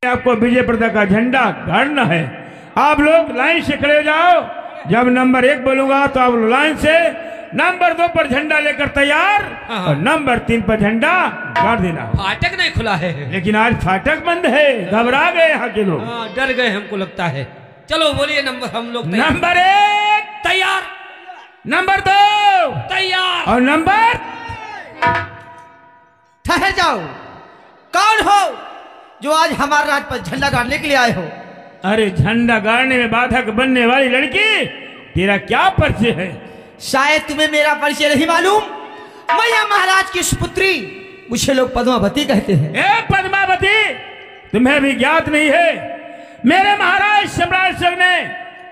आपको विजय प्रदा का झंडा गाड़ना है। आप लोग लाइन से खड़े हो जाओ। जब नंबर 1 बोलूंगा तो आप लाइन से नंबर 2 पर झंडा लेकर तैयार और नंबर 3 पर झंडा गाड़ देना। फाटक नहीं खुला है, लेकिन आज फाटक बंद है। घबरा गए यहाँ के लोग, डर गए हमको लगता है। चलो बोलिए नंबर, हम लोग नंबर 1 तैयार, नंबर 2 तैयार और नंबर। ठहर जाओ, कौन हो जो आज हमारे राज पर झंडा गाड़ने के लिए आए हो? अरे झंडा गाड़ने में बाधक बनने वाली लड़की, तेरा क्या परिचय है? शायद तुम्हें मेरा परिचय नहीं मालूम। मैं यहाँ महाराज की सुपुत्री, मुझे लोग पद्मावती कहते हैं। ए पद्मावती, तुम्हें भी ज्ञात नहीं है मेरे महाराज सम्राट सिंह ने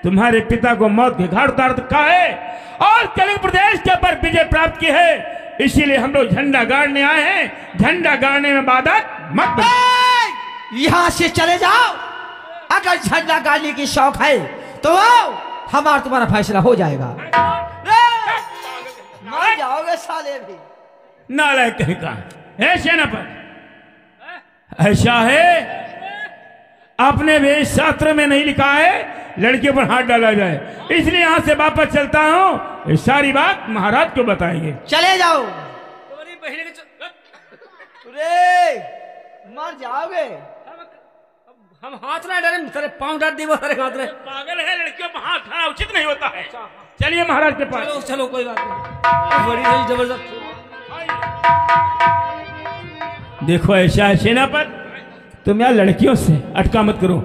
तुम्हारे पिता को मौत के घाट उतार रखा है और कलिंग प्रदेश के ऊपर विजय प्राप्त की है। इसीलिए हम लोग झंडा गाड़ने आए हैं। झंडा गाड़ने में बाधक मत बनो। यहाँ से चले जाओ। अगर झंडा गाड़ने की शौक है तो आओ, हमारा तुम्हारा फैसला हो जाएगा। मार जाओगे साले भी। नालायक कहीं का है सेनापति, ऐसा है अपने वेश शास्त्र में नहीं लिखा है लड़के पर हाथ डाला जाए। इसलिए यहाँ से वापस चलता हूँ। ये सारी बात महाराज को बताएंगे। चले जाओ। रे मर जाओगे। हम हाथ ना डरे, तेरे पाँव डाल दी वो तेरे हाथ में। पागल है, लड़कियों पर हाथ डालना उचित नहीं होता है। चलिए महाराज के पास। चलो चलो, कोई बात नहीं। बड़ी है जबरदस्त। देखो ऐसा है सेनापति, तुम यार लड़कियों से अटका मत करो।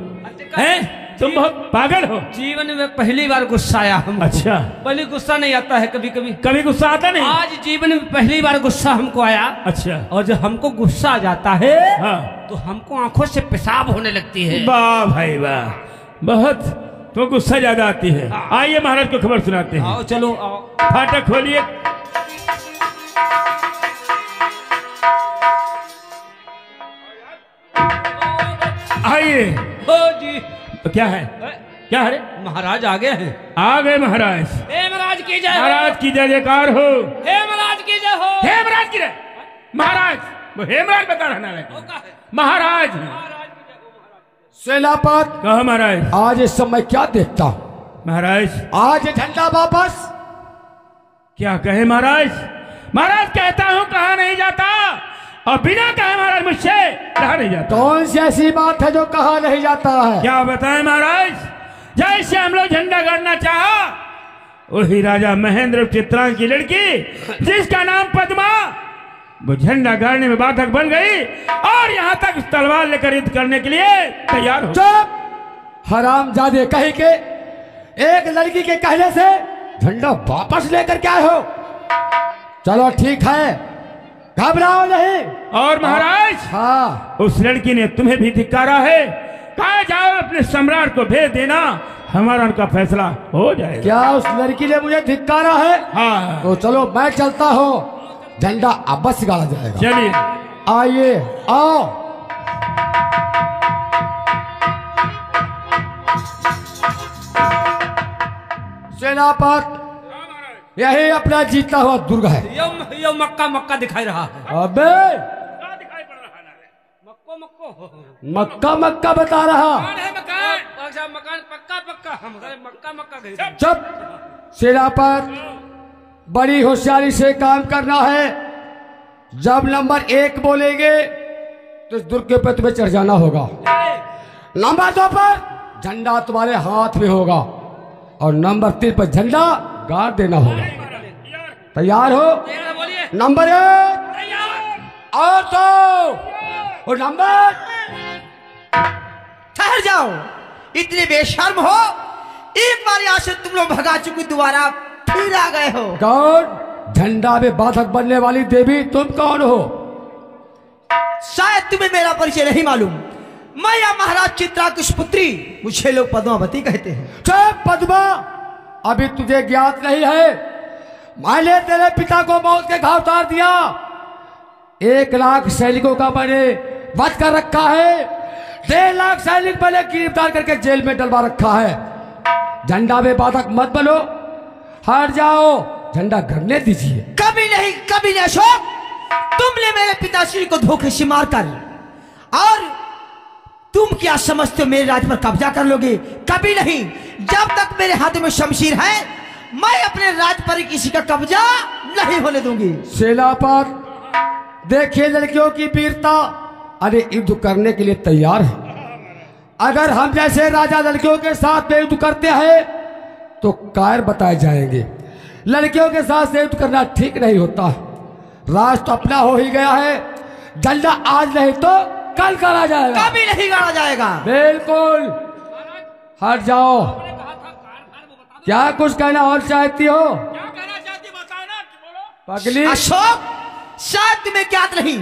हैं? तुम बहुत पागल हो। जीवन में पहली बार गुस्सा आया हमको। अच्छा, पहले गुस्सा नहीं आता है, कभी कभी कभी गुस्सा आता नहीं। आज जीवन में पहली बार गुस्सा हमको आया। अच्छा, और जब हमको गुस्सा आ जाता है हाँ, तो हमको आंखों से पेशाब होने लगती है। वाह भाई वाह, बहुत तो गुस्सा ज्यादा आती है। आइए महाराज को खबर सुनाते हैं। आओ चलो आओ। फाटक खोलिए। आइए। ओ जी, तो क्या है? क्या है? महाराज आ गए हैं। आ गए महाराज। हे महाराज की जय। महाराज की जय जयकार हो। हे महाराज की जय हो। हे महाराज की जय। महाराज वो हेमराज बता रहा है। महाराज सेनापति कहो महाराज। आज इस समय क्या देखता हूँ महाराज? आज झंडा वापस। क्या कहे महाराज? महाराज कहता हूँ कहा नहीं जाता, और बिना कहे महाराज मुझसे कहा नहीं जाता। कौन सी ऐसी बात है जो कहा नहीं जाता है? क्या बताएं महाराज? जैसे हम लोग झंडा गाड़ना चाहा, वही राजा महेंद्र चित्रांग की लड़की जिसका नाम पद्मा, वो झंडा गाड़ने में बाधक बन गई और यहाँ तक तलवार लेकर युद्ध करने के लिए तैयार हो। चुप हरामजादे, कहीं के एक लड़की के कहने से झंडा वापस लेकर क्या हो? चलो ठीक है, घबराओ नहीं। और महाराज, हाँ, उस लड़की ने तुम्हें भी धिक्कारा है। कहा जाओ अपने सम्राट को भेज देना, हमारा उनका फैसला हो जाएगा। क्या उस लड़की ने मुझे धिक्कारा है? हाँ, तो चलो मैं चलता हूँ, झंडा अवश्य गाड़ा जाएगा। चलिए आइए आओ। सेनापति यही अपना जीता हुआ दुर्ग है। यो मक्का मक्का दिखाई रहा है। अबे मक्को मक्को मक्का मक्का बता रहा। है मकान। अच्छा मकान पक्का पक्का, हम मक्का मक्का गए। चुप सेनापति, बड़ी होशियारी से काम करना है। जब नंबर 1 बोलेंगे तो इस दुर्ग के ऊपर तुम्हें चढ़ जाना होगा। नंबर 2 पर झंडा तुम्हारे हाथ में होगा और नंबर 3 पर झंडा गाड़ देना होगा। तैयार हो? बोलिए। नंबर 1 और 2 और नंबर। ठहर जाओ, इतने बेशर्म हो। एक बार यहाँ से तुम लोग भगा चुके, दोबारा फिर आ गए हो। कौन? झंडा में बाधक बनने वाली देवी तुम कौन हो? शायद तुम्हें मेरा परिचय नहीं मालूम। मैं या महाराज चित्रा की पुत्री, मुझे लोग पद्मावती कहते हैं। चुप पद्मा, अभी तुझे ज्ञात नहीं है मैंने तेरे पिता को मौत के घाव उतार दिया। 1 लाख सैनिकों का मैंने वध कर रखा है। 1.5 लाख सैनिक मैंने गिरफ्तार करके जेल में डलवा रखा है। झंडा में बाधक मत बनो, हट जाओ, झंडा गड़ने दीजिए। कभी नहीं अशोक, तुमने मेरे पिताश्री को धोखे से मारकर और तुम क्या समझते हो मेरे राज पर कब्जा कर लोगे? कभी नहीं। जब तक मेरे हाथ में शमशीर है, मैं अपने राज पर किसी का कब्जा नहीं होने दूंगी। सेनापत, देखिए लड़कियों की वीरता। अरे युद्ध करने के लिए तैयार है। अगर हम जैसे राजा लड़कियों के साथ में युद्ध करते हैं तो कायर बताए जाएंगे। लड़कियों के साथ युद्ध करना ठीक नहीं होता। राज तो अपना हो ही गया है, झंडा आज नहीं तो कल गाड़ा जाएगा। कभी नहीं गाड़ा जाएगा। बिल्कुल। हट जाओ। क्या कुछ कहना और चाहती हो? क्या कहना चाहती बताओ ना, बोलो। पगली अशोक, शायद तुम्हें ज्ञात नहीं,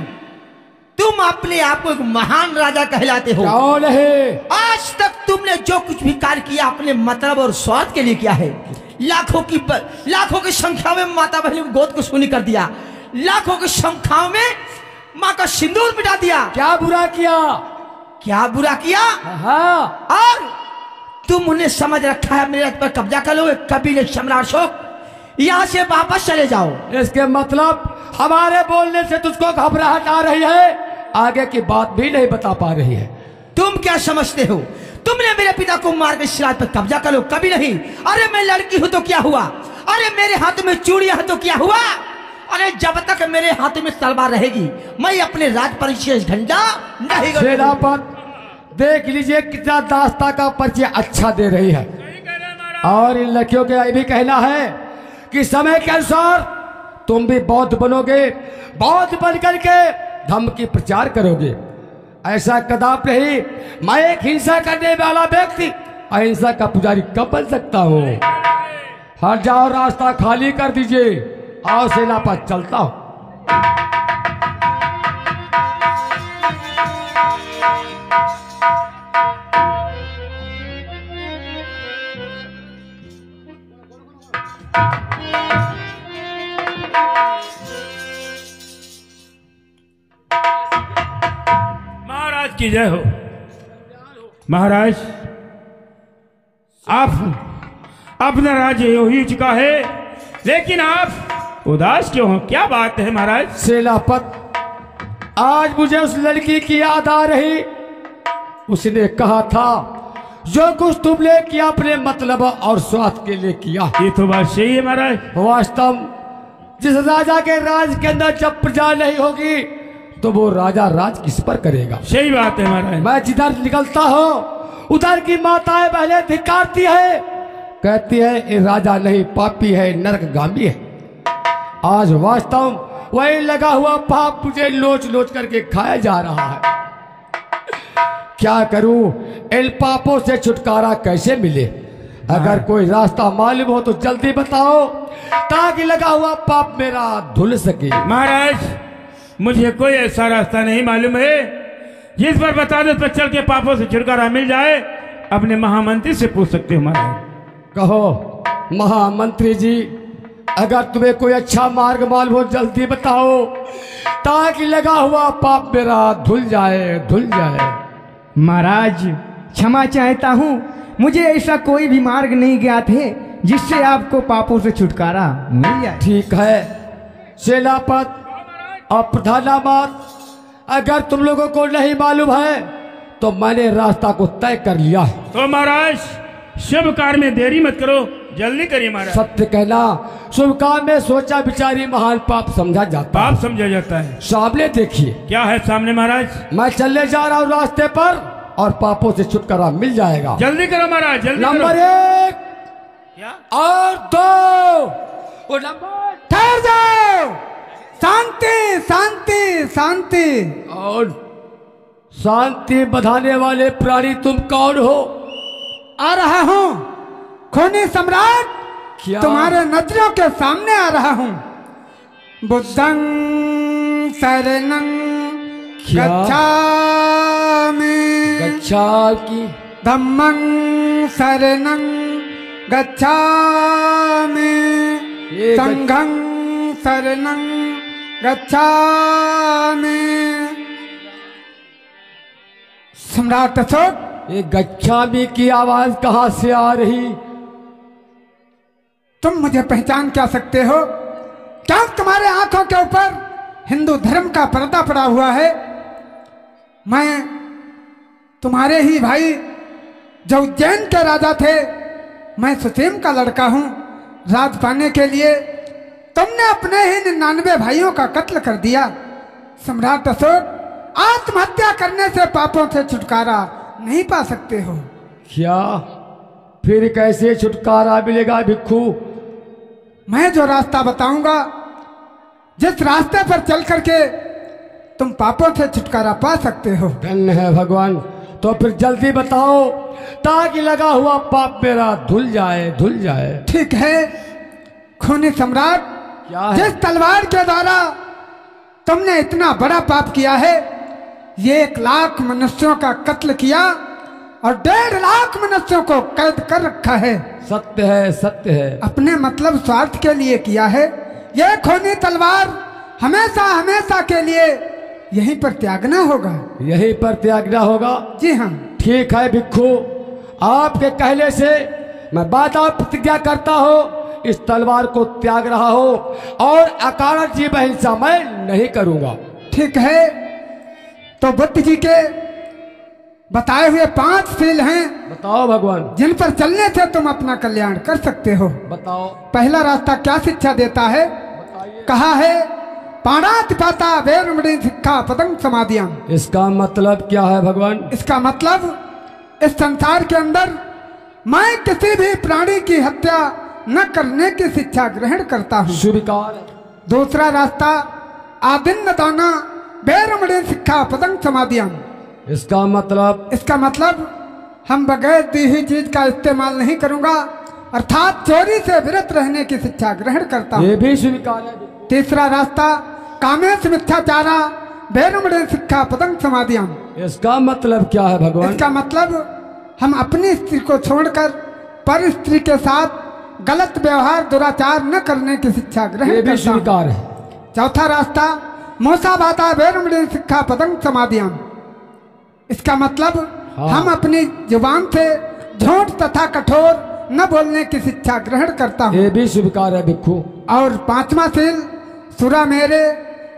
तुम अपने आप को एक महान राजा कहलाते हो। क्यों नहीं? आज तक तुमने जो कुछ भी कार्य किया अपने मतलब और स्वार्थ के लिए किया है। लाखों की संख्या में माता बहनों की गोद को सूनी कर दिया। लाखों की संख्या में माँ का सिंदूर मिटा दिया। क्या बुरा किया? क्या बुरा किया? हाँ। और तुम उन्हें समझ रखा है मेरे पर कब्जा कर लोगे। कभी नहीं सम्राट अशोक, यहाँ से वापस चले जाओ। इसके मतलब हमारे बोलने से तुझको घबराहट आ रही है, आगे की बात भी नहीं बता पा रही है। तुम क्या समझते हो तुमने मेरे पिता को मार के सिराज पर कब्जा कर लो? कभी नहीं। अरे मैं लड़की हूं तो क्या हुआ? अरे मेरे हाथ में चूड़ियां हैं तो क्या हुआ? अरे जब तक मेरे हाथ में तलवार रहेगी मैं अपने राज परिचय झंडा नहीं। सेनापत, देख लीजिए कितना दास्ता का परिचय अच्छा दे रही है। और इन लड़कियों का यह भी कहना है कि समय के अनुसार तुम भी बौद्ध बनोगे, बौद्ध बन करके धर्म की प्रचार करोगे। ऐसा कदाप नहीं। मैं एक हिंसा करने वाला व्यक्ति अहिंसा का पुजारी कब बन सकता हूँ? हट जाओ, रास्ता खाली कर दीजिए। आओ सेनापत, चलता हूँ। महाराज की जय हो। महाराज, आप अपना राज्य हो ही चुका है, लेकिन आप उदास क्यों हो? क्या बात है महाराज? सेनापत, आज मुझे उस लड़की की याद आ रही। उसने कहा था जो कुछ तुमने किया अपने मतलब और स्वार्थ के लिए किया। ये तो बात सही है महाराज। वास्तव जिस राजा के राज के अंदर जब प्रजा नहीं होगी तो वो राजा राज किस पर करेगा? सही बात है महाराज। मैं जिधर निकलता हूँ उधर की माताएं पहले धिक्कारती है, कहती है ये राजा नहीं, पापी है, नरकगामी है। आज वास्तव वही लगा हुआ पाप मुझे लोच लोच करके खाया जा रहा है। क्या करूं? इन पापों से छुटकारा कैसे मिले? अगर कोई रास्ता मालूम हो तो जल्दी बताओ, ताकि लगा हुआ पाप मेरा धुल सके। महाराज, मुझे कोई ऐसा रास्ता नहीं मालूम है जिस पर बता दो तो चल के पापों से छुटकारा मिल जाए। अपने महामंत्री से पूछ सकते हो महाराज। कहो महामंत्री जी, अगर तुम्हें कोई अच्छा मार्ग मालूम हो जल्दी बताओ, ताकि लगा हुआ पाप मेरा धुल जाए, धुल जाए। महाराज, क्षमा चाहता हूँ, मुझे ऐसा कोई भी मार्ग नहीं ज्ञात है जिससे आपको पापों से छुटकारा मिल जाए। ठीक है सेनापत और प्रधानामत, अगर तुम लोगों को नहीं मालूम है तो मैंने रास्ता को तय कर लिया है। तो महाराज, शुभ कार्य में देरी मत करो, जल्दी करिए महाराज। सत्य कहना शुभ काम में सोचा विचारी महान पाप समझा जाता है। पाप समझा जाता है। सामने देखिए। क्या है सामने महाराज? मैं चलने जा रहा हूँ रास्ते पर और पापों से छुटकारा मिल जाएगा। जल्दी करो महाराज, जल्दी। नंबर 1 क्या और 2 वो नंबर। ठहर जाओ। शांति शांति शांति। और शांति बधाने वाले प्राणी तुम कौन हो? आ रहा हूँ खूनी सम्राट, क्या? तुम्हारे नजरों के सामने आ रहा हूँ। बुद्धं शरणं गच्छामि, गच्छामि। धम्मं शरणं गच्छामि, संघं शरणं गच्छामि। सम्राट अशोक, ये गच्छामि की आवाज कहाँ से आ रही? तुम मुझे पहचान क्या सकते हो? क्या तुम्हारे आंखों के ऊपर हिंदू धर्म का पर्दा पड़ा हुआ है? मैं तुम्हारे ही भाई जो उज्जैन के राजा थे, मैं सुसीम का लड़का हूँ। राज पाने के लिए तुमने अपने ही 99 भाइयों का कत्ल कर दिया। सम्राट अशोक, आत्महत्या करने से पापों से छुटकारा नहीं पा सकते हो। क्या फिर कैसे छुटकारा मिलेगा भिक्षु? मैं जो रास्ता बताऊंगा, जिस रास्ते पर चल करके तुम पापों से छुटकारा पा सकते हो। धन्य है भगवान, तो फिर जल्दी बताओ ताकि लगा हुआ पाप मेरा धुल जाए, धुल जाए। ठीक है खूनी सम्राट, क्या है? जिस तलवार के द्वारा तुमने इतना बड़ा पाप किया है, ये 1 लाख मनुष्यों का कत्ल किया और 1.5 लाख मनुष्यों को कैद कर रखा है। सत्य है, सत्य है। अपने मतलब स्वार्थ के लिए किया है। यह खूनी तलवार हमेशा हमेशा के लिए यहीं पर त्यागना होगा। यहीं पर त्यागना होगा? जी हाँ। ठीक है भिक्षु, आपके कहने से मैं वादा प्रतिज्ञा करता हूँ इस तलवार को त्याग रहा हो और अकारण जीव हिंसा मैं नहीं करूंगा। ठीक है, तो बुद्ध जी के बताए हुए 5 सील हैं। बताओ भगवान। जिन पर चलने से तुम अपना कल्याण कर सकते हो। बताओ। पहला रास्ता क्या शिक्षा देता है? कहा है पाणातिपाता वेरुमणि शिक्षा पतंग समाधियां। इसका मतलब क्या है भगवान? इसका मतलब इस संसार के अंदर मैं किसी भी प्राणी की हत्या न करने की शिक्षा ग्रहण करता हूँ। स्वीकार। दूसरा रास्ता आदिन्न दाना वेरुमणि शिक्षा पतंग समाधियां। इसका मतलब? इसका मतलब हम बगैर दी हुई चीज का इस्तेमाल नहीं करूंगा, अर्थात चोरी से विरत रहने की शिक्षा ग्रहण करता हूँ। ये भी स्वीकार है। तीसरा रास्ता कामेश मिथ्याचारा वेरुमणि शिक्षा पतंग समाधियां। इसका मतलब क्या है भगवान? इसका मतलब हम अपनी स्त्री को छोड़कर पर स्त्री के साथ गलत व्यवहार दुराचार न करने की शिक्षा ग्रहण ये भी करता हूं। स्वीकार है। चौथा रास्ता मोसाबाता वेरुमणि शिक्षा पतंग समाधियां। इसका मतलब हम अपनी जुबान से झूठ तथा कठोर न बोलने की शिक्षा ग्रहण करता हूँ। ये भी स्वीकार है भिक्षु। और 5वां सील सुरा मेरे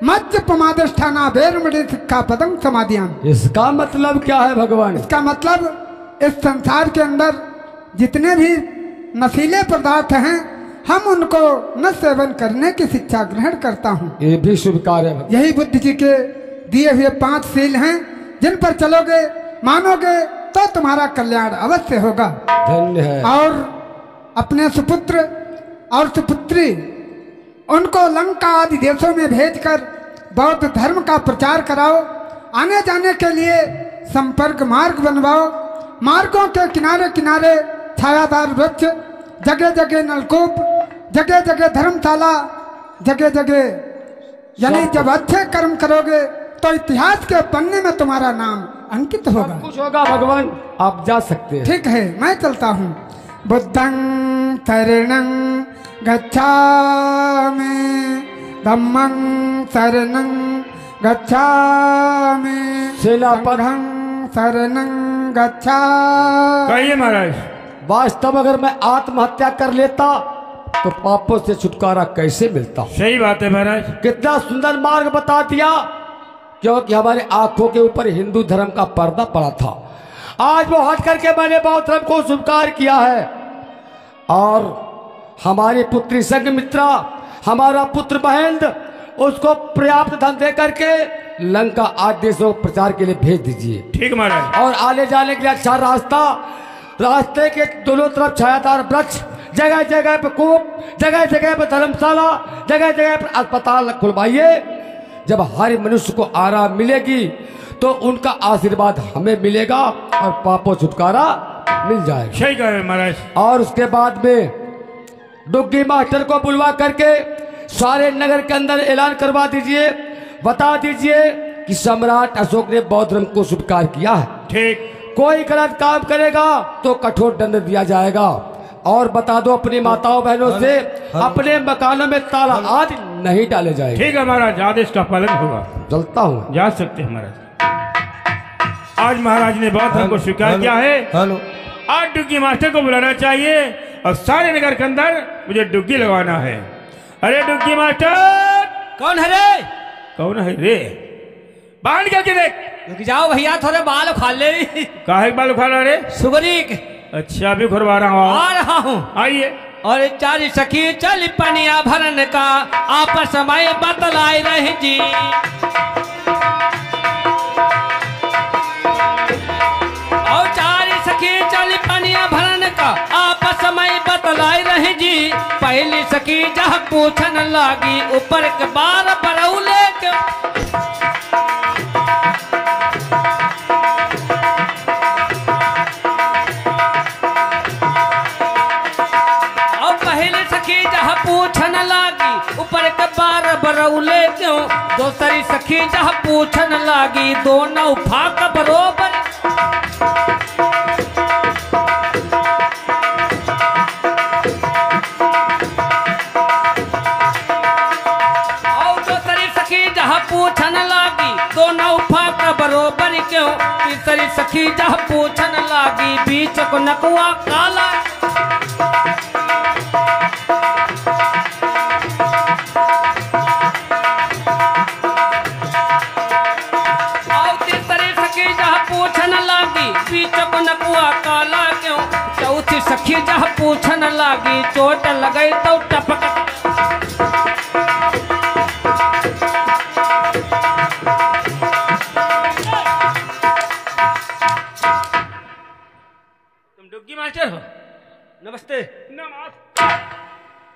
मध्य पमाधिष्ठाना वेरुमणि शिक्षा पतंग समाधियां। इसका मतलब क्या है भगवान? इसका मतलब इस संसार के अंदर जितने भी नशीले पदार्थ हैं, हम उनको न सेवन करने की शिक्षा ग्रहण करता हूँ। ये भी स्वीकार है। यही बुद्ध जी के दिए हुए 5 सील हैं, जिन पर चलोगे मानोगे तो तुम्हारा कल्याण अवश्य होगा। धन्य है। और अपने सुपुत्र और सुपुत्री उनको लंका आदि देशों में भेजकर बौद्ध धर्म का प्रचार कराओ। आने जाने के लिए संपर्क मार्ग बनवाओ। मार्गों के किनारे किनारे छायादार वृक्ष, जगह जगह नलकूप, जगह जगह धर्मशाला, जगह जगह। यानी जब अच्छे कर्म करोगे तो इतिहास के पन्ने में तुम्हारा नाम अंकित होगा। कुछ होगा भगवान, आप जा सकते हैं। ठीक है, मैं चलता हूँ। बुद्धं शरणं गच्छामि, धम्मं शरणं गच्छामि, संघं शरणं गच्छामि। कहिए महाराज। वास्तव अगर मैं आत्महत्या कर लेता तो पापों से छुटकारा कैसे मिलता? सही बात है महाराज। कितना सुंदर मार्ग बता दिया, क्योंकि हमारे आंखों के ऊपर हिंदू धर्म का पर्दा पड़ा था। आज वो हट करके मैंने बौद्ध धर्म को स्वीकार किया है और हमारी पुत्री संघमित्रा, हमारा पुत्र महेंद्र, उसको पर्याप्त धन दे करके लंका आदि देशों प्रचार के लिए भेज दीजिए। ठीक महाराज। और आने जाने के लिए अच्छा रास्ता, रास्ते के दोनों तरफ छायादार वृक्ष, जगह जगह पे कूप, जगह जगह पे धर्मशाला, जगह जगह पे अस्पताल खुलवाइए। जब हर मनुष्य को आराम मिलेगी तो उनका आशीर्वाद हमें मिलेगा और पापों छुटकारा मिल जाएगा। सही कह रहे महाराज। और उसके बाद में डुग्गी मास्टर को बुलवा करके सारे नगर के अंदर ऐलान करवा दीजिए, बता दीजिए कि सम्राट अशोक ने बौद्ध धर्म को स्वीकार किया है। ठीक। कोई गलत काम करेगा तो कठोर दंड दिया जाएगा। और बता दो अपनी माताओं बहनों से अपने मकानों में ताला आदि नहीं डाले जाएंगे। ठीक है महाराज, आदेश का पालन होगा। चलता हूँ। जा सकते हैं महाराज। आज महाराज ने बौद्ध धर्म को स्वीकार किया है। आज डुग्गी मास्टर को बुलाना चाहिए और सारे नगर के अंदर मुझे डुग्गी लगवाना है। अरे डुग्गी मास्टर। कौन है रे? कौन है रे? बाहर निकल के देख। रुक जाओ भैया, थोड़े बाल उखाड़ ले। काहे के बाल उखाड़ रहे? सुगरी के। अच्छा अभी खुरवा रहा हूँ, आ रहा हूँ। आइए। और चार सखी चल पनिया भरन का आपस में बतलाए रहे जी। और चार सखी चल पनिया भरन का आपस में बतलाए रहे जी। पहली सखी जहाँ पूछन लागी ऊपर के बार बरौले के। पूछन लागी ऊपर के बार बरौले क्यों। दूसरी सखी जहाँ पूछन लागी दोनों फाक बरोबर। और दूसरी सखी जहाँ पूछन लागी दोनों फाक बरोबर क्यों। तीसरी सखी जहाँ पूछन लागी बीच को नकुआ काला। नकुआ काला क्यों। चौथी सखी जहाँ पूछन लागी चोट लगे तो टपक। तुम डुग्गी मास्टर हो? नमस्ते। नमस्कार।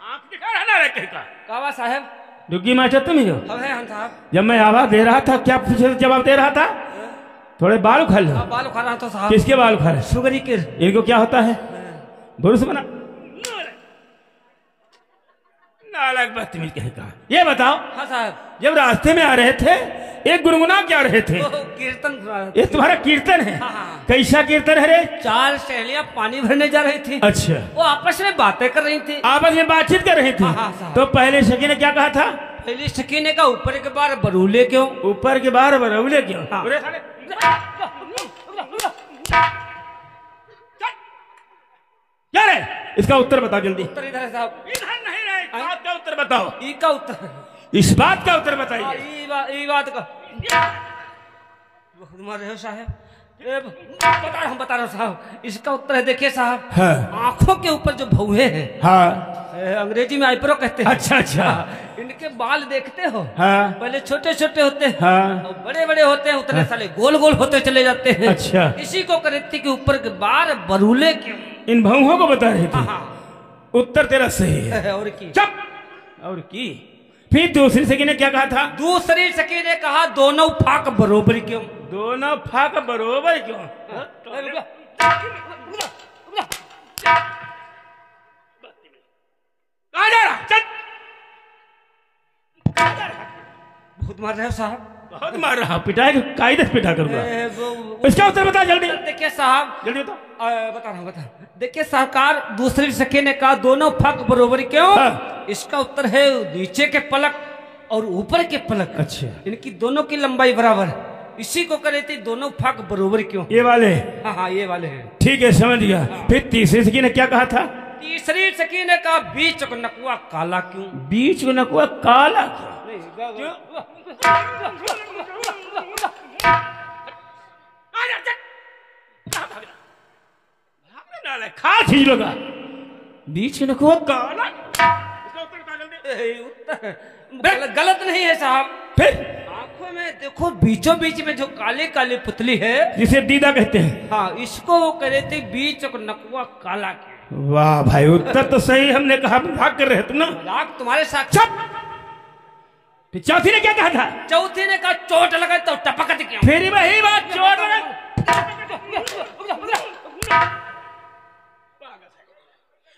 आँख दिखा रहा ना रखे का? कावा साहब। डुग्गी मास्टर तुम ही हो? अब है हम साहब। जब मैं आवाज दे रहा था क्या पूछे जवाब दे रहा था? थोड़े बाल उखाड़ लो। बाल उखाड़ रहा था साहब। किसके बाल उखाड़े? सुगरी के। इनको क्या होता है? बुरुस बना नालायक बदतमीज कहीं का। ये बताओ। हाँ साहब। जब रास्ते में आ रहे थे एक गुनगुना क्या रहे थे? कीर्तन। ये तुम्हारा कीर्तन है? हाँ। कैसा कीर्तन है रे? चार सहेलियां पानी भरने जा रही थी। अच्छा। वो आपस में बातें कर रही थी। आपस में बातचीत कर रही थी। हाँ, साहब। तो पहले सखी ने क्या कहा था? पहली सखी ने कहा ऊपर के बार बरूले क्यों। ऊपर के बार बरौले क्यों? हाँ। क्या रे? इसका उत्तर बताओ जल्दी। उत्तर इधर है साहब। इधर नहीं रे, इस बात का उत्तर बताओ। ई का उत्तर। इस बात का उत्तर हाँ, बताइए। ई बात का। तुम्हारे हो साहब। बता रहा हूँ साहब। इसका उत्तर है देखिए साहब। हाँ। आंखों के ऊपर जो भौहे हैं। हाँ। अंग्रेजी में आईब्रो कहते हैं। अच्छा अच्छा। इनके बाल देखते हो? हाँ। पहले छोटे छोटे होते हैं। हाँ। और बड़े बड़े होते हैं उतने साले गोल गोल होते चले जाते हैं। अच्छा। इसी को कहते कि ऊपर के बार बरूले क्यों। इन भौहों को बता रहे थे। हाँ। उत्तर तेरा सही है। और की। चुप। और की। फिर दूसरी सखी ने क्या कहा था? दूसरी सखी ने कहा दोनों फाक बरोबर क्यों। दोनों फाक बरोबर क्यों? बहुत मार रहे हो साहब। बहुत मार रहा। पिटाई कायदे से पिटा करूंगा। इसका उत्तर बता जल्दी। देखिए साहब। जल्दी बताओ। बता रहा हूँ बता। देखिए सरकार दूसरी सखी ने कहा दोनों फाक बरोबर क्यों। हाँ। इसका उत्तर है नीचे के पलक और ऊपर के पलक। अच्छा। इनकी दोनों की लंबाई बराबर। इसी को करे थे दोनों फाक बरोबर क्यों। ये वाले? हाँ हाँ ये वाले हैं। ठीक है समझ गया। फिर तीसरी सखी ने क्या कहा था? तीसरी सखी ने कहा बीच को नकुआ काला क्यों। बीच को नकुआ काला क्यों? खा खींच लोगा। बीच में नकुआ काला। गलत नहीं है साहब। फिर आंखों में देखो बीचों बीच में जो काले काले पुतली है जिसे दीदा कहते हैं। हाँ इसको वो कह रहे थे बीच को नकुआ काला क्यों। वाह भाई उत्तर तो सही। हमने कहा मजाक कर रहे तुम ना। मजाक तुम्हारे साथ। चुप। फिर चौथी ने क्या कहा था? चौथी ने कहा चोट लगा तो टपकत क्यों। फिर वही बात चोट लगा।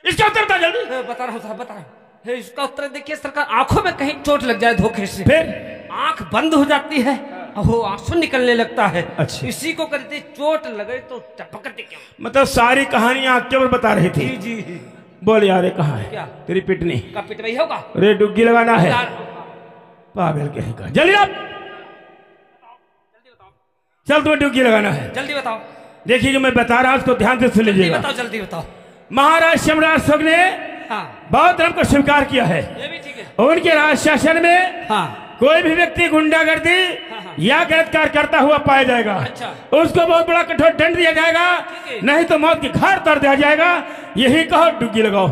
इसका उत्तर बता जल्दी। बता रहा हूँ साहब बता रहा हूँ। इसका उत्तर देखिए सरकार आंखों में कहीं चोट लग जाए धोखे से फिर आंख बंद हो जाती है और वो आंसू निकलने लगता है। अच्छा। इसी को कहते चोट लगे तो टपकते क्यों। मतलब सारी कहानी आंख के ऊपर बता रही थी। जी बोल यार कहाँ है क्या? तेरी पिटनी का पिटवाई होगा। रे डुग्गी लगाना है। पागल कहेगा। जल्दी आप चल तुम्हें डुग्गी लगाना है। जल्दी बताओ। देखिए जो मैं बता रहा हूं उसको ध्यान से सुन लीजिएगा। बताओ जल्दी बताओ। महाराज सम्राट ने हाँ बौद्ध धर्म को स्वीकार किया है। ये भी ठीक है। उनके राज शासन में हाँ कोई भी व्यक्ति गुंडागर्दी या गलत कार्य करता हुआ पाया जाएगा, अच्छा। उसको बहुत बड़ा कठोर दंड दिया जाएगा, ठीक है। नहीं तो मौत की घाट उतार दिया जाएगा। यही कहो डुग्गी लगाओ।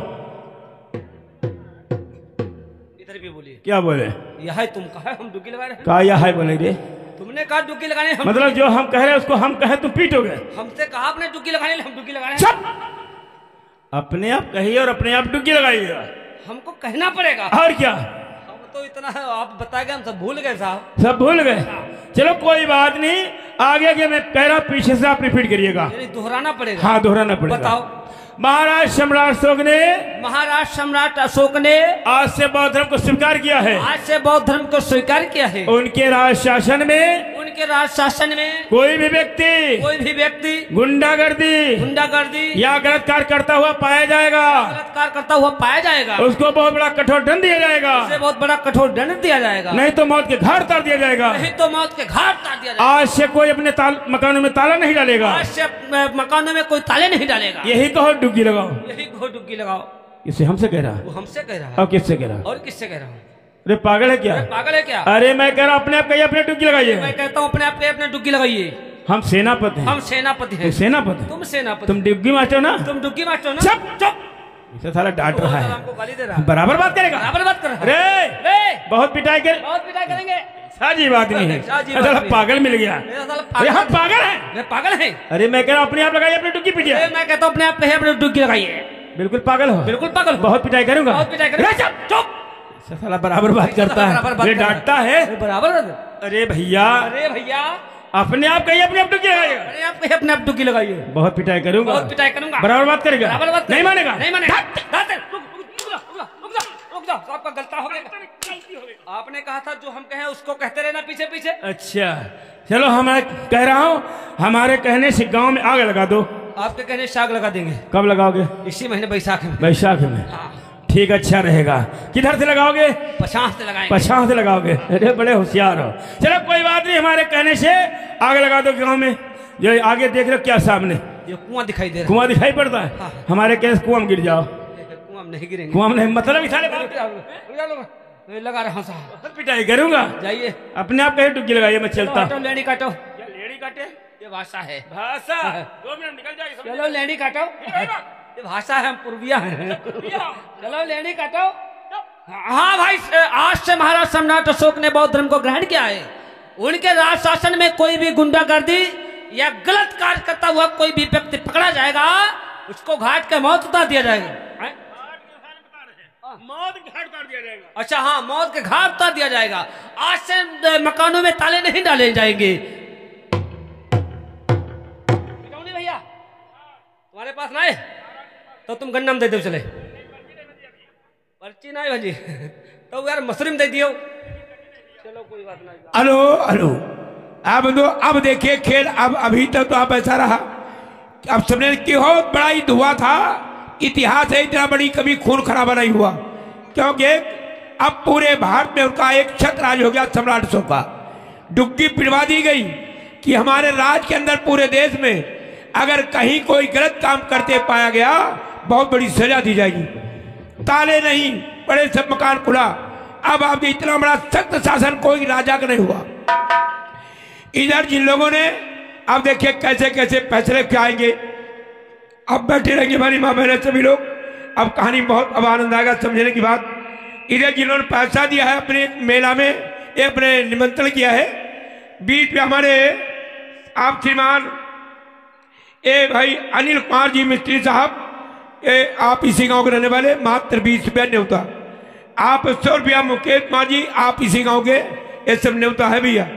इधर भी बोलिए। क्या बोले? यह तुम कहा हम डुबकी लगा रहे हैं? का यह है बोले रे? तुमने कहा डुबकी लगाने हम मतलब जो हम कह रहे हैं उसको हम कहे तुम पीटोगे? हमसे कहा आपने डुबकी लगाने हम डुबकी लगा रहे हैं। चुप! अपने आप कहिए और अपने आप डुग्गी लगाइएगा। हमको कहना पड़ेगा। और क्या? हम तो इतना आप बता गए, हम सब भूल गए साहब। सब भूल गए? चलो कोई बात नहीं, आगे के मैं कह रहा पीछे से आप रिपीट करिएगा। यानी दोहराना पड़ेगा। हाँ दोहराना पड़ेगा। बताओ। महाराज सम्राट अशोक ने महाराज सम्राट अशोक ने आज से बौद्ध धर्म को स्वीकार किया है। आज से बौद्ध धर्म को स्वीकार किया है। उनके राज शासन में उनके राज शासन में कोई भी व्यक्ति गुंडागर्दी या गलत कार्य करता हुआ पाया जाएगा, गलत कार्य करता हुआ पाया जाएगा, उसको बहुत बड़ा कठोर दंड दिया जाएगा, उसे बहुत बड़ा कठोर दंड दिया जाएगा, नहीं तो मौत के घाट उतार दिया जाएगा। नहीं तो मौत के घाट उतार दिया जाएगा। आज से कोई अपने मकानों में ताला नहीं डालेगा। आज से मकानों में कोई ताले नहीं डालेगा। यही कहो डुग्गी लगाओ। यही कहो डुबकी लगाओ। इसे हमसे कह रहा वो हमसे कह रहा है। और किससे कह रहा? और किससे कह रहा हूँ? अरे पागल है क्या? पागल है क्या? अरे मैं कह रहा अपने आप कहिए अपने डुग्गी लगाइए। मैं कहता हूँ अपने आप के अपने डुबकी लगाइए। हम सेनापति हैं। हम सेनापति हैं। तुम सेनापति? तुम सेनापति। तुम डुग्गी मास्टर ना? तुम डुबकी मास्टर ना? चुप चुप! इसे साला डांट रहा है। हमको गाली दे रहा है। बराबर बात करेगा। बराबर बात कर रहा है। रे बहुत पिटाई कर, बहुत पिटाई करेंगे। साजी बात नहीं है। साजी बात साला नहीं। पागल मिल गया। मेरा साला अरे हम पागल पागल हैं। मैं पागल है। अरे मैं कह रहा अपने आप लगाइए अपने डुग्गी पीटिए। मैं कहता हूँ अपने आप कहे अपने डुबकी लगाइए। बिल्कुल पागल हो। बिल्कुल पागल हो। बहुत पिटाई करूंगा। बहुत पिटाई करेंगे। चुप। साला बराबर बात करता बराबर बात है, ये कर रहा है। डांटता है। बराबर। अरे भैया अरे भैया अपने आप कहिए अपने आप डुग्गी लगाइएगा। अरे आप कहे अपने आप डुबकी लगाइए। बहुत पिटाई करूंगा। बहुत पिटाई करूंगा। बराबर बात करेगा। बराबर बात नहीं मानेगा। नहीं मानेगा। रुक जाओ। आपका गलता हो गया। आपने कहा था जो हम कहें उसको कहते रहना पीछे पीछे। अच्छा चलो मैं कह रहा हूँ हमारे कहने से गांव में आग लगा दो। आपके कहने से आग लगा देंगे। कब लगाओगे? इसी महीने बैसाख में। बैसाख में? ठीक अच्छा रहेगा। किधर से लगाओगे? 50 से लगाएंगे। 50 से लगाओगे? अरे बड़े होशियार हो। चलो कोई बात नहीं, हमारे कहने से आग लगा दो गांव में। जो आगे देख रहे हो क्या सामने ये कुआं दिखाई दे रहा कुआं दिखाई पड़ता है। हाँ। हमारे कहने से कुआं में गिर जाओ। है। कुआं में नहीं गिरेंगे। कुआं में नहीं मतलब इशारे लगा रहा हूँ साहब। पिटाई करूंगा। जाइए अपने आप कहीं डुग्गी लगाइए, मैं चलता। काटो लेडी काटो। लेडी काटे? ये भाषा है। भाषा 2 मिनट निकल जाएगी। चलो लेडी काटो। ये भाषा है, हम पूर्विया हैं। चलो लेडी काटो। हाँ भाई, आज से महाराज सम्राट अशोक ने बौद्ध धर्म को ग्रहण किया है। उनके राज शासन में कोई भी गुंडागर्दी या गलत कार्य करता हुआ कोई भी व्यक्ति पकड़ा जाएगा, उसको घाट के मौत उतार दिया जाएगा। मौत के घाट उतार दिया जाएगा। अच्छा हाँ, मौत के घाट उतार दिया जाएगा। आज से मकानों में ताले नहीं डाले जाएंगे। भैया तुम्हारे पास ना है तो तुम गन्ना में दे दो। चले पर्ची ना है भाजी तो यार मशरूम दे दियो। चलो कोई बात नहीं। हेलो हेलो अब देखिए खेल। अब अभी तक तो आप ऐसा रहा, अब सबने बहुत बड़ा युद्ध हुआ था। इतिहास है, इतना बड़ी कभी खून खराबा नहीं हुआ, क्योंकि अब पूरे भारत में उनका एक छत्र राज हो गया सम्राट अशोक का। डुग्गी पिटवा दी गई कि हमारे राज के अंदर पूरे देश में अगर कहीं कोई गलत काम करते पाया गया बहुत बड़ी सजा दी जाएगी। ताले नहीं बड़े सब मकान खुला। अब आप इतना बड़ा सख्त शासन कोई राजा का नहीं हुआ। इधर जिन लोगों ने अब देखिए कैसे कैसे फैसले आएंगे। अब बैठे रहेंगे हमारी माँ बहन सभी लोग। अब कहानी बहुत अब आनंद आएगा समझने की बात। इधर जिन्होंने पैसा दिया है अपने मेला में, अपने निमंत्रण किया है, बीच में हमारे आप श्रीमान भाई अनिल कुमार जी मिस्त्री साहब, आप इसी गांव के रहने वाले, मात्र 20 रुपया न्योता। आप 100 रुपया मुकेश कुमार जी, आप इसी गांव के, ये सब न्योता है भैया।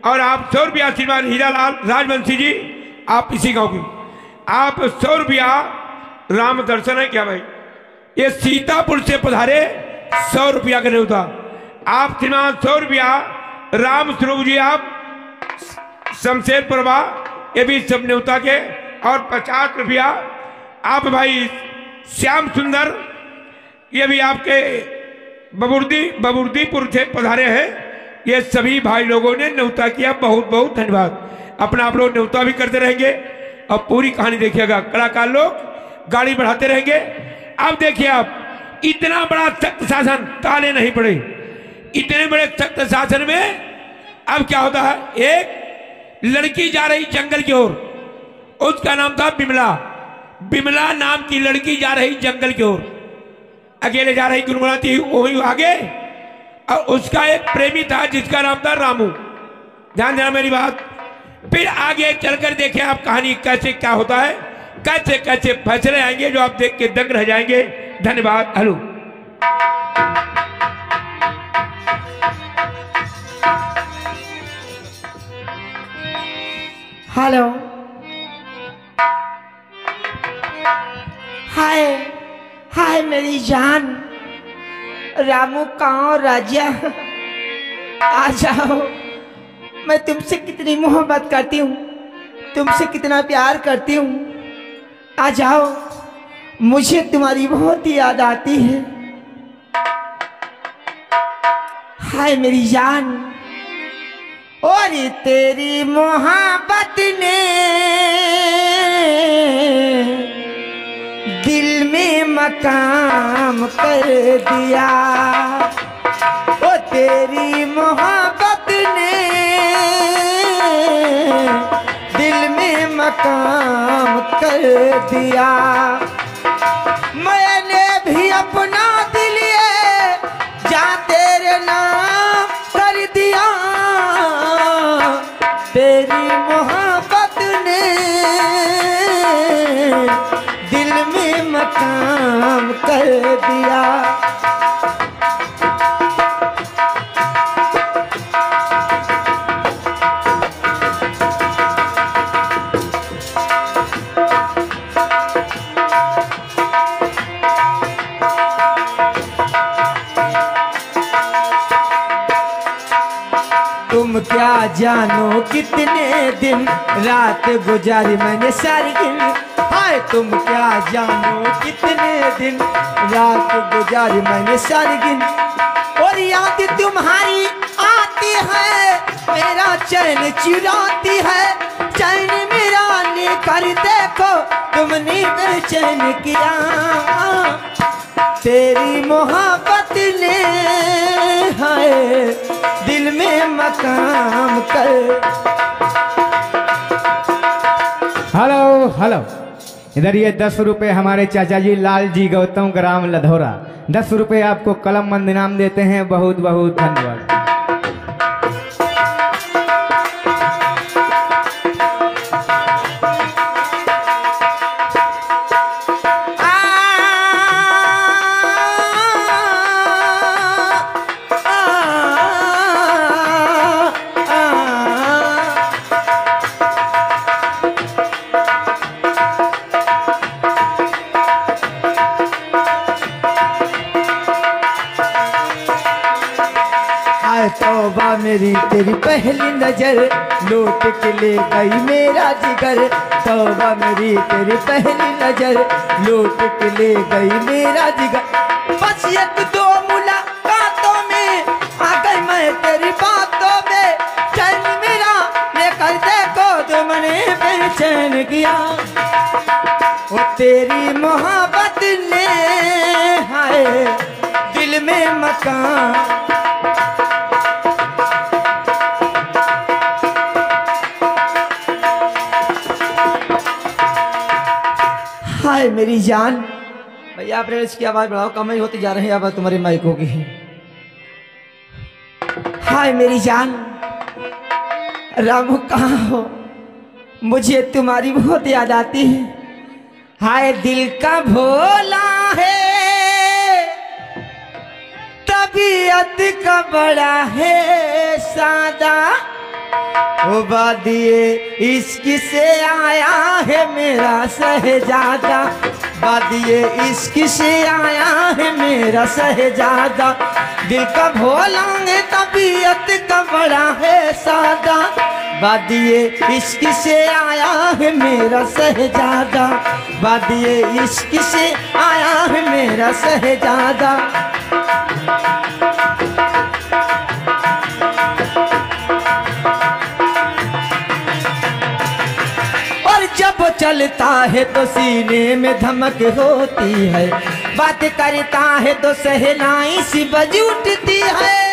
और आप 100 रुपया श्रीमान हीरालाल राजवंशी जी, आप इसी गांव की। आप 100 रुपया राम दर्शन है क्या भाई, ये सीतापुर से पधारे 100 रुपया का न्योता। आप श्रीमान 100 रुपया राम स्वरूप जी, आप शमशेर प्रभा, ये भी सब न्योता के। और 50 रुपया आप भाई श्याम सुंदर, ये भी आपके बबुर्दीपुर से पधारे हैं। ये सभी भाई लोगों ने न्योता किया, बहुत बहुत धन्यवाद। अपना आप लोग न्योता भी करते रहेंगे और पूरी कहानी देखिएगा। कलाकार लोग गाड़ी बढ़ाते रहेंगे। अब देखिए आप, इतना बड़ा सख्त शासन, ताले नहीं पड़े, इतने बड़े सख्त शासन में अब क्या होता है, एक लड़की जा रही जंगल की ओर, उसका नाम था बिमला। बिमला नाम की लड़की जा रही जंगल की ओर, अकेले जा रही, गुनगुनाती वही आगे, और उसका एक प्रेमी था जिसका नाम था रामू। ध्यान देना मेरी बात। फिर आगे चलकर देखें आप कहानी कैसे क्या होता है, कैसे कैसे फैसले आएंगे जो आप देख के दंग रह जाएंगे। धन्यवाद। हेलो हेलो, हाय हाय मेरी जान, रामू कहाँ राजा, आ जाओ। मैं तुमसे कितनी मोहब्बत करती हूँ, तुमसे कितना प्यार करती हूँ, आ जाओ। मुझे तुम्हारी बहुत याद आती है। हाय मेरी जान, और तेरी मोहब्बत ने दिल में मकाम कर दिया, ओ तेरी मोहब्बत ने दिल में मकाम कर दिया। मैंने भी अपना दिल ये जा तेरे नाम कर दिया, तेरी मोहब्बत ने दिल में मकाम कर दिया। तुम क्या जानो कितने दिन रात गुजारी मैंने सारी गिन। हाय तुम क्या जानो कितने दिन रात गुजारी मैंने सारी गिन, और याद तुम्हारी आती है, मेरा चैन चुराती है। चैन मेरा लेकर देखो तुमने बेचैन किया, तेरी मोहब्बत ने है दिल में मकाम कर। हेलो हेलो, इधर ये 10 रुपए हमारे चाचा जी लाल जी गौतम ग्राम लधौरा 10 रुपए आपको कलम मंद इनाम देते हैं। बहुत बहुत धन्यवाद। तौबा मेरी तेरी पहली नजर लूट के ले गई मेरा जिगर। तौबा मेरी तेरी पहली नजर लूट के ले गई मेरा जिगर। बस एक दो मुलाकातों में आ गई मैं तेरी बातों में, चैन मेरा लेकर देखो तुमने बेचैन किया, वो तेरी मोहब्बत ने हाय दिल में मकान। हाय मेरी जान, भैया आप इसकी आवाज बढ़ाओ, कम ही होती जा रही है आवाज तुम्हारी माइकों की। हाय मेरी जान, रामू कहाँ हो, मुझे तुम्हारी बहुत याद आती है। हाय दिल का भोला है, तबीयत का बड़ा है सादा, ओ बादिए इश्क से आया है मेरा शहजादा, बादिए इश्क से आया है मेरा शहजादा। दिल का भोला है तबीयत का बड़ा है सादा, बादिए इश्क से आया है मेरा शहजादा, बादिए इश्क से आया है मेरा शहजादा। जब चलता है तो सीने में धमक होती है, बात करता है तो सहनाई सी बज उठती है।